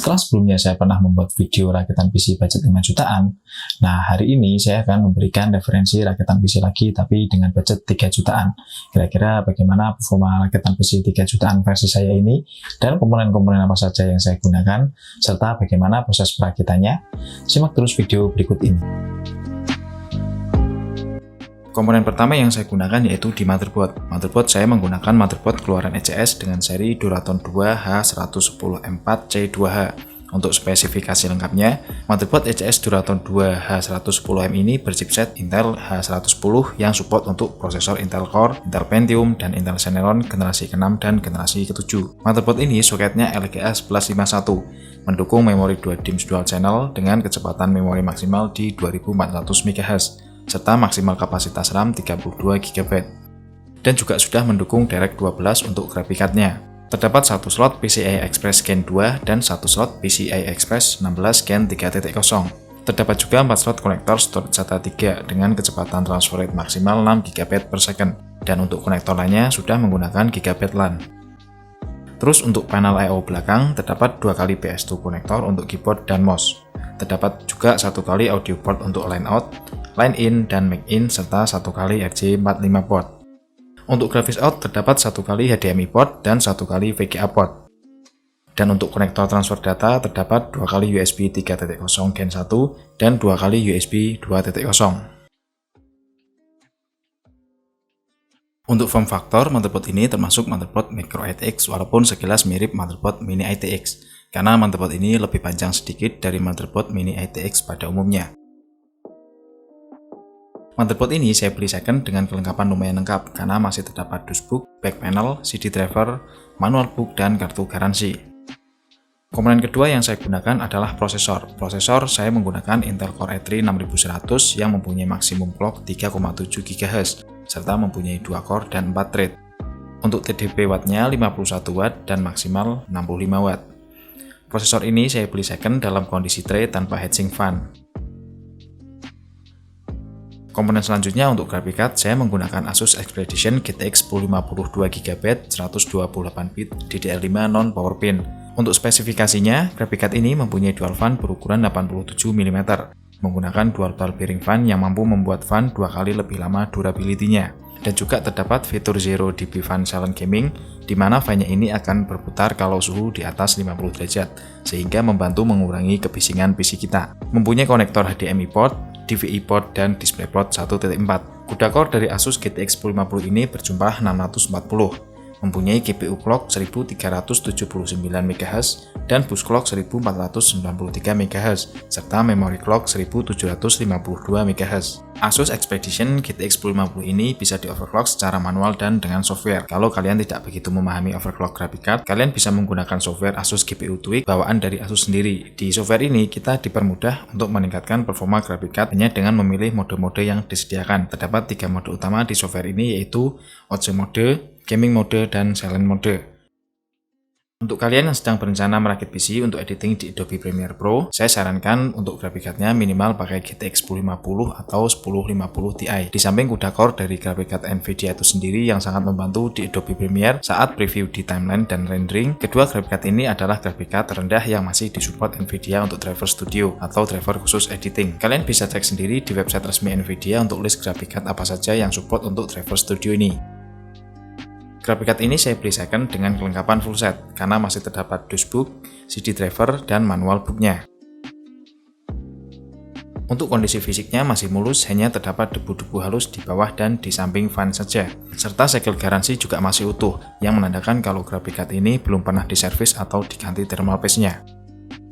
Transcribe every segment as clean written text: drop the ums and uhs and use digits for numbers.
Setelah sebelumnya saya pernah membuat video rakitan PC budget 5 jutaan, nah hari ini saya akan memberikan referensi rakitan PC lagi tapi dengan budget 3 jutaan. Kira-kira bagaimana performa rakitan PC 3 jutaan versi saya ini, dan komponen-komponen apa saja yang saya gunakan, serta bagaimana proses perakitannya. Simak terus video berikut ini. Komponen pertama yang saya gunakan yaitu di motherboard. Motherboard saya menggunakan motherboard keluaran ECS dengan seri Duraton 2 H110M4C2H. Untuk spesifikasi lengkapnya, motherboard ECS Duraton 2 H110M ini berchipset Intel H110 yang support untuk prosesor Intel Core, Intel Pentium, dan Intel Celeron generasi ke-6 dan generasi ke-7. Motherboard ini soketnya LGA 1151, mendukung memori 2 DIMMs dual channel dengan kecepatan memori maksimal di 2400 MHz. Serta maksimal kapasitas RAM 32 GB, dan juga sudah mendukung DirectX 12 untuk graphic card-nya. Terdapat satu slot PCI Express Gen 2 dan satu slot PCI Express 16 Gen 3.0. Terdapat juga 4 slot konektor storage SATA 3 dengan kecepatan transfer rate maksimal 6 GB per second, dan untuk konektor lainnya sudah menggunakan Gigabit LAN. Terus untuk panel I/O belakang terdapat 2 kali PS2 konektor untuk keyboard dan mouse. Terdapat juga 1 kali audio port untuk line out, line in, dan mic in, serta 1 kali RJ45 port. Untuk graphics out terdapat 1 kali HDMI port dan 1 kali VGA port. Dan untuk konektor transfer data terdapat 2 kali USB 3.0 Gen 1 dan 2 kali USB 2.0. Untuk form factor, motherboard ini termasuk motherboard micro ITX walaupun sekilas mirip motherboard mini ITX, karena motherboard ini lebih panjang sedikit dari motherboard mini ITX pada umumnya. Motherboard ini saya beli second dengan kelengkapan lumayan lengkap karena masih terdapat dusbook, back panel, CD driver, manual book, dan kartu garansi. Komponen kedua yang saya gunakan adalah prosesor. Prosesor saya menggunakan Intel Core i3 6100 yang mempunyai maksimum clock 3,7 GHz serta mempunyai 2 core dan 4 thread. Untuk TDP wattnya 51 watt dan maksimal 65 watt. Prosesor ini saya beli second dalam kondisi tray tanpa heatsink fan. Komponen selanjutnya untuk graphic card saya menggunakan Asus Expedition GTX 1050 2GB 128-bit DDR5 non-power pin. Untuk spesifikasinya, graphic card ini mempunyai dual fan berukuran 87 mm, menggunakan dual ball bearing fan yang mampu membuat fan 2 kali lebih lama durability-nya. Dan juga terdapat fitur Zero dB Fan Silent Gaming, di mana fan-nya ini akan berputar kalau suhu di atas 50 derajat, sehingga membantu mengurangi kebisingan PC kita. Mempunyai konektor HDMI port, DVI port, dan DisplayPort 1.4. CUDA core dari Asus GTX 1050 ini berjumlah 640. Mempunyai GPU clock 1379 MHz dan bus clock 1493 MHz serta memory clock 1752 MHz. Asus Expedition GTX 1050 ini bisa di-overclock secara manual dan dengan software. Kalau kalian tidak begitu memahami overclock graphic card, kalian bisa menggunakan software Asus GPU Tweak bawaan dari Asus sendiri. Di software ini kita dipermudah untuk meningkatkan performa graphic card hanya dengan memilih mode-mode yang disediakan. Terdapat 3 mode utama di software ini, yaitu OC mode, gaming mode, dan silent mode. Untuk kalian yang sedang berencana merakit PC untuk editing di Adobe Premiere Pro, saya sarankan untuk graphic card-nya minimal pakai GTX 1050 atau 1050 Ti. Di samping CUDA core dari graphic card Nvidia itu sendiri yang sangat membantu di Adobe Premiere saat preview di timeline dan rendering, kedua graphic card ini adalah graphic card terendah yang masih disupport Nvidia untuk driver studio atau driver khusus editing. Kalian bisa cek sendiri di website resmi Nvidia untuk list graphic card apa saja yang support untuk driver studio ini. Graphic card ini saya beli second dengan kelengkapan full set, karena masih terdapat dusbook, CD driver, dan manual booknya. Untuk kondisi fisiknya masih mulus, hanya terdapat debu-debu halus di bawah dan di samping fan saja. Serta segel garansi juga masih utuh, yang menandakan kalau graphic card ini belum pernah diservis atau diganti thermal paste-nya.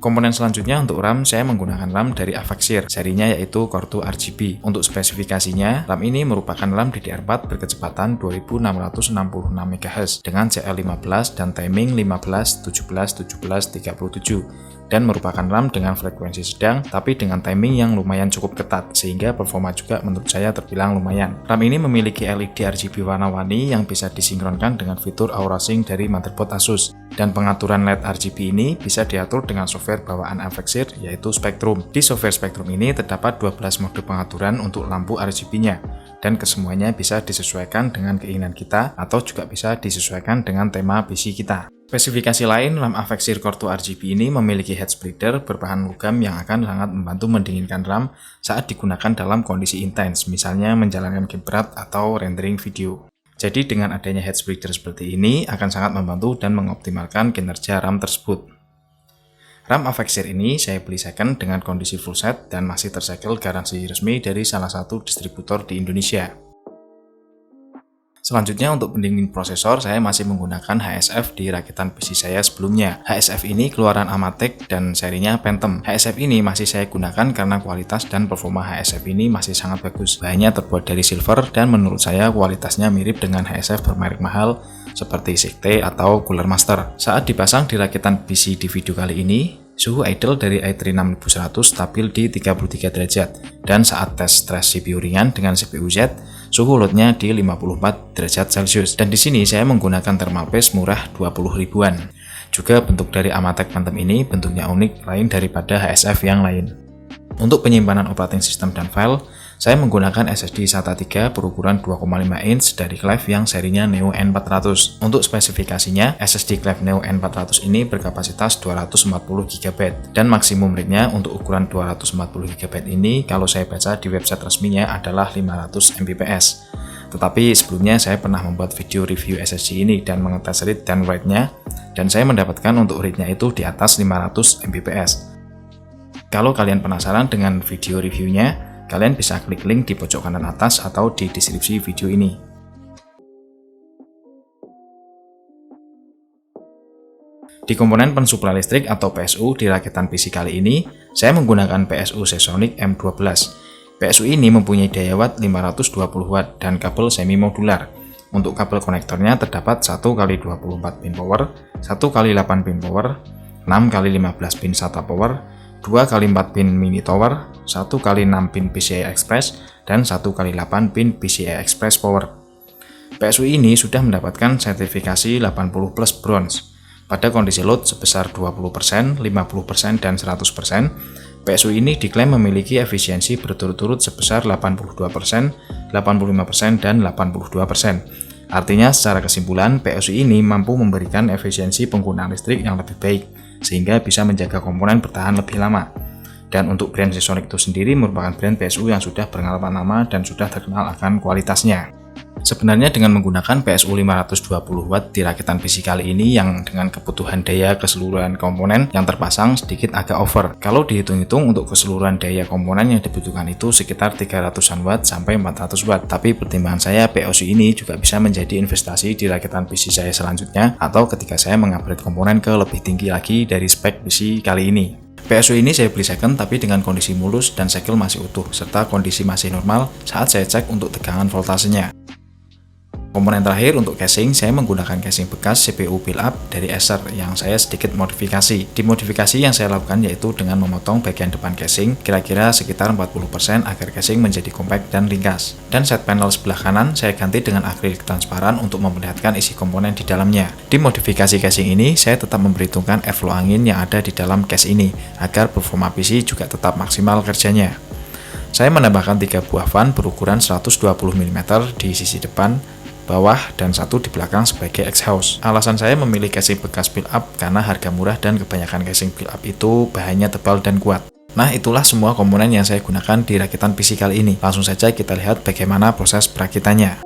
Komponen selanjutnya untuk RAM, saya menggunakan RAM dari Avaxir, serinya yaitu Core 2 RGB. Untuk spesifikasinya, RAM ini merupakan RAM DDR4 berkecepatan 2666 MHz dengan CL15 dan timing 15, 17, 17, 37, dan merupakan RAM dengan frekuensi sedang tapi dengan timing yang lumayan cukup ketat, sehingga performa juga menurut saya terbilang lumayan. RAM ini memiliki LED RGB warna-warni yang bisa disinkronkan dengan fitur Aura Sync dari motherboard Asus. Dan pengaturan LED RGB ini bisa diatur dengan software bawaan Avaxir, yaitu Spectrum. Di software Spectrum ini terdapat 12 mode pengaturan untuk lampu RGB-nya, dan kesemuanya bisa disesuaikan dengan keinginan kita atau juga bisa disesuaikan dengan tema PC kita. Spesifikasi lain, RAM Avexir Core 2 RGB ini memiliki head splitter berbahan logam yang akan sangat membantu mendinginkan RAM saat digunakan dalam kondisi intens, misalnya menjalankan game berat atau rendering video. Jadi dengan adanya head splitter seperti ini akan sangat membantu dan mengoptimalkan kinerja RAM tersebut. RAM Avexir ini saya beli second dengan kondisi full set dan masih tersegel garansi resmi dari salah satu distributor di Indonesia. Selanjutnya untuk pendingin prosesor, saya masih menggunakan HSF di rakitan PC saya sebelumnya. HSF ini keluaran Amatec dan serinya Phantom. HSF ini masih saya gunakan karena kualitas dan performa HSF ini masih sangat bagus. Bahannya terbuat dari silver dan menurut saya kualitasnya mirip dengan HSF bermerek mahal seperti Sigte atau Cooler Master. Saat dipasang di rakitan PC di video kali ini, suhu idle dari i3 6100 stabil di 33 derajat dan saat tes stres CPU ringan dengan CPU Z, suhu loadnya di 54 derajat Celcius. Dan di sini saya menggunakan thermal paste murah 20 ribuan. Juga bentuk dari Amatec Phantom ini bentuknya unik lain daripada HSF yang lain. Untuk penyimpanan operating system dan file, saya menggunakan SSD SATA 3 berukuran 2,5 inch dari Cleve yang serinya Neo N400. Untuk spesifikasinya, SSD Cleve Neo N400 ini berkapasitas 240 GB dan maksimum rate-nya untuk ukuran 240 GB ini kalau saya baca di website resminya adalah 500 Mbps. Tetapi sebelumnya saya pernah membuat video review SSD ini dan mengetes read dan write-nya, dan saya mendapatkan untuk read-nya itu di atas 500 Mbps. Kalau kalian penasaran dengan video reviewnya, kalian bisa klik link di pojok kanan atas atau di deskripsi video ini. Di komponen pensuplai listrik atau PSU di rakitan PC kali ini, saya menggunakan PSU Seasonic M12. PSU ini mempunyai daya watt 520 watt dan kabel semi modular. Untuk kabel konektornya terdapat 1x24 pin power, 1x8 pin power, 6x15 pin SATA power, 2x4 pin mini tower, 1x6 pin PCI Express, dan 1x8 pin PCI Express power. PSU ini sudah mendapatkan sertifikasi 80 plus bronze. Pada kondisi load sebesar 20%, 50%, dan 100%, PSU ini diklaim memiliki efisiensi berturut-turut sebesar 82%, 85%, dan 82%. Artinya secara kesimpulan, PSU ini mampu memberikan efisiensi penggunaan listrik yang lebih baik, sehingga bisa menjaga komponen bertahan lebih lama. Dan untuk brand Seasonic itu sendiri merupakan brand PSU yang sudah berpengalaman lama dan sudah terkenal akan kualitasnya. Sebenarnya dengan menggunakan PSU 520 watt di rakitan PC kali ini yang dengan kebutuhan daya keseluruhan komponen yang terpasang sedikit agak over. Kalau dihitung-hitung untuk keseluruhan daya komponen yang dibutuhkan itu sekitar 300-an watt sampai 400 watt. Tapi pertimbangan saya PSU ini juga bisa menjadi investasi di rakitan PC saya selanjutnya atau ketika saya mengupgrade komponen ke lebih tinggi lagi dari spek PC kali ini. PSU ini saya beli second tapi dengan kondisi mulus dan segel masih utuh serta kondisi masih normal saat saya cek untuk tegangan voltasenya. Komponen terakhir untuk casing, saya menggunakan casing bekas CPU build up dari Acer yang saya sedikit modifikasi. Dimodifikasi yang saya lakukan yaitu dengan memotong bagian depan casing kira-kira sekitar 40% agar casing menjadi compact dan ringkas. Dan set panel sebelah kanan saya ganti dengan akrilik transparan untuk memperlihatkan isi komponen di dalamnya. Di modifikasi casing ini, saya tetap memperhitungkan airflow angin yang ada di dalam case ini agar performa PC juga tetap maksimal kerjanya. Saya menambahkan 3 buah fan berukuran 120 mm di sisi depan, bawah, dan satu di belakang sebagai exhaust. Alasan saya memilih casing bekas build up karena harga murah dan kebanyakan casing build up itu bahannya tebal dan kuat. Nah, itulah semua komponen yang saya gunakan di rakitan PC kali ini. Langsung saja kita lihat bagaimana proses perakitannya.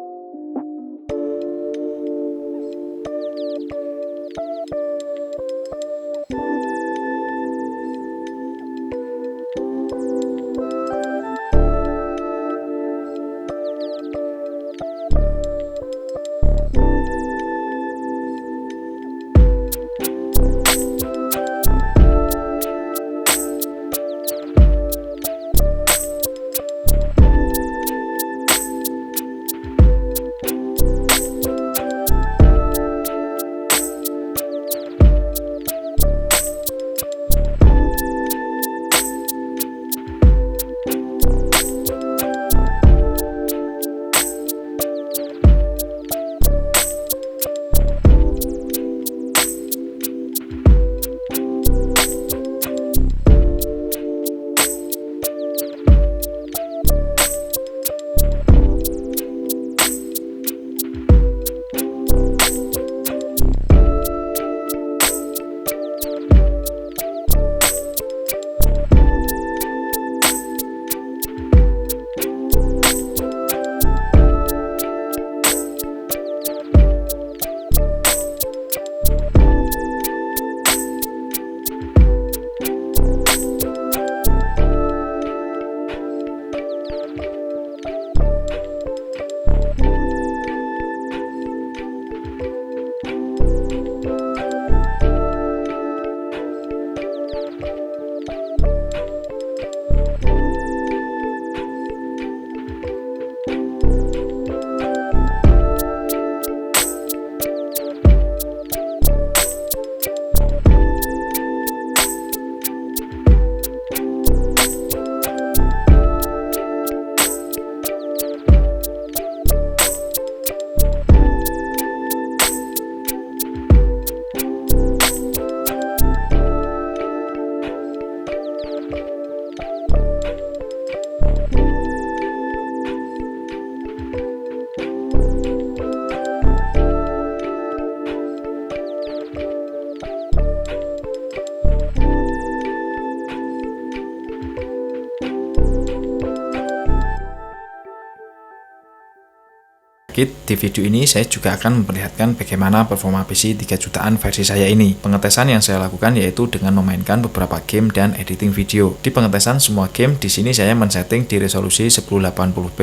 sedikit, di video ini saya juga akan memperlihatkan bagaimana performa PC 3 jutaan versi saya ini. Pengetesan yang saya lakukan yaitu dengan memainkan beberapa game dan editing video. Di pengetesan semua game, di sini saya men-setting di resolusi 1080p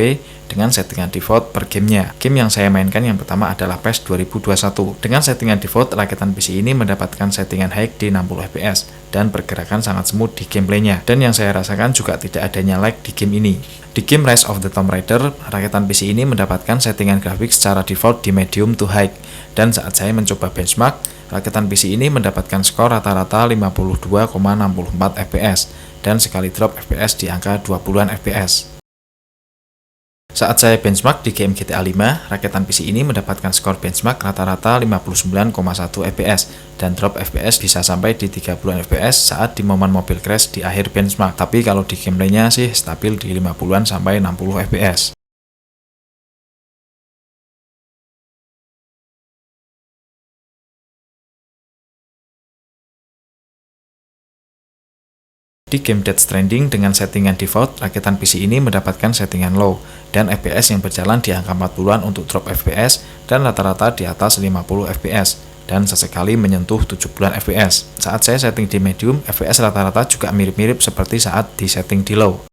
dengan settingan default per gamenya. Game yang saya mainkan yang pertama adalah PES 2021. Dengan settingan default, rakitan PC ini mendapatkan settingan high di 60 fps dan pergerakan sangat smooth di gameplaynya. Dan yang saya rasakan juga tidak adanya lag di game ini. Di game Rise of the Tomb Raider, rakitan PC ini mendapatkan settingan grafik secara default di medium to high. Dan saat saya mencoba benchmark, rakitan PC ini mendapatkan skor rata-rata 52,64 fps dan sekali drop fps di angka 20-an fps. Saat saya benchmark di game GTA 5, rakitan PC ini mendapatkan skor benchmark rata-rata 59,1 fps dan drop fps bisa sampai di 30-an fps saat di momen mobil crash di akhir benchmark. Tapi kalau di gameplaynya sih stabil di 50-an sampai 60 fps. Di game Death Stranding dengan settingan default, rakitan PC ini mendapatkan settingan low dan FPS yang berjalan di angka 40-an untuk drop FPS dan rata-rata di atas 50 FPS dan sesekali menyentuh 70-an FPS. Saat saya setting di medium, FPS rata-rata juga mirip-mirip seperti saat di setting di low.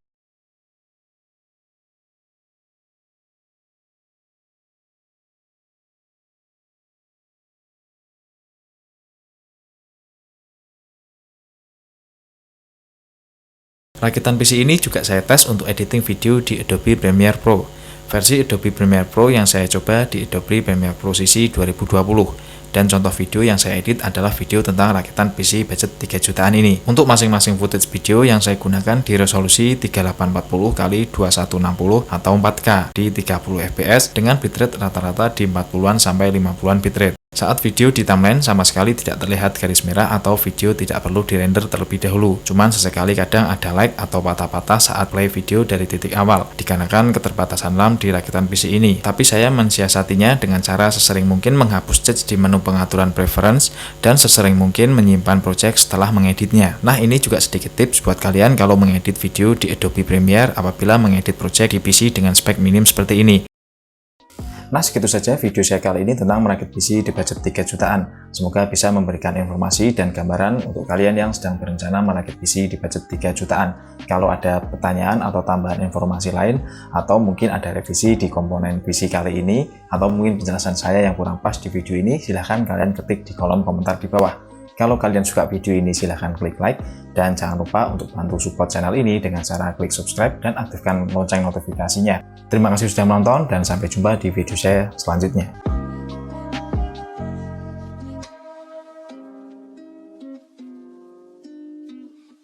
Rakitan PC ini juga saya tes untuk editing video di Adobe Premiere Pro. Versi Adobe Premiere Pro yang saya coba di Adobe Premiere Pro CC 2020. Dan contoh video yang saya edit adalah video tentang rakitan PC budget 3 jutaan ini. Untuk masing-masing footage video yang saya gunakan di resolusi 3840x2160 atau 4K di 30 fps dengan bitrate rata-rata di 40-an sampai 50-an bitrate. Saat video di timeline sama sekali tidak terlihat garis merah atau video tidak perlu dirender terlebih dahulu. Cuman sesekali kadang ada lag atau patah-patah saat play video dari titik awal, dikarenakan keterbatasan RAM di rakitan PC ini. Tapi saya mensiasatinya dengan cara sesering mungkin menghapus cache di menu pengaturan preference dan sesering mungkin menyimpan project setelah mengeditnya. Nah, ini juga sedikit tips buat kalian kalau mengedit video di Adobe Premiere apabila mengedit project di PC dengan spek minim seperti ini. Nah, segitu saja video saya kali ini tentang merakit PC di budget 3 jutaan. Semoga bisa memberikan informasi dan gambaran untuk kalian yang sedang berencana merakit PC di budget 3 jutaan. Kalau ada pertanyaan atau tambahan informasi lain, atau mungkin ada revisi di komponen PC kali ini, atau mungkin penjelasan saya yang kurang pas di video ini, silahkan kalian ketik di kolom komentar di bawah. Kalau kalian suka video ini silahkan klik like dan jangan lupa untuk bantu support channel ini dengan cara klik subscribe dan aktifkan lonceng notifikasinya. Terima kasih sudah menonton dan sampai jumpa di video saya selanjutnya.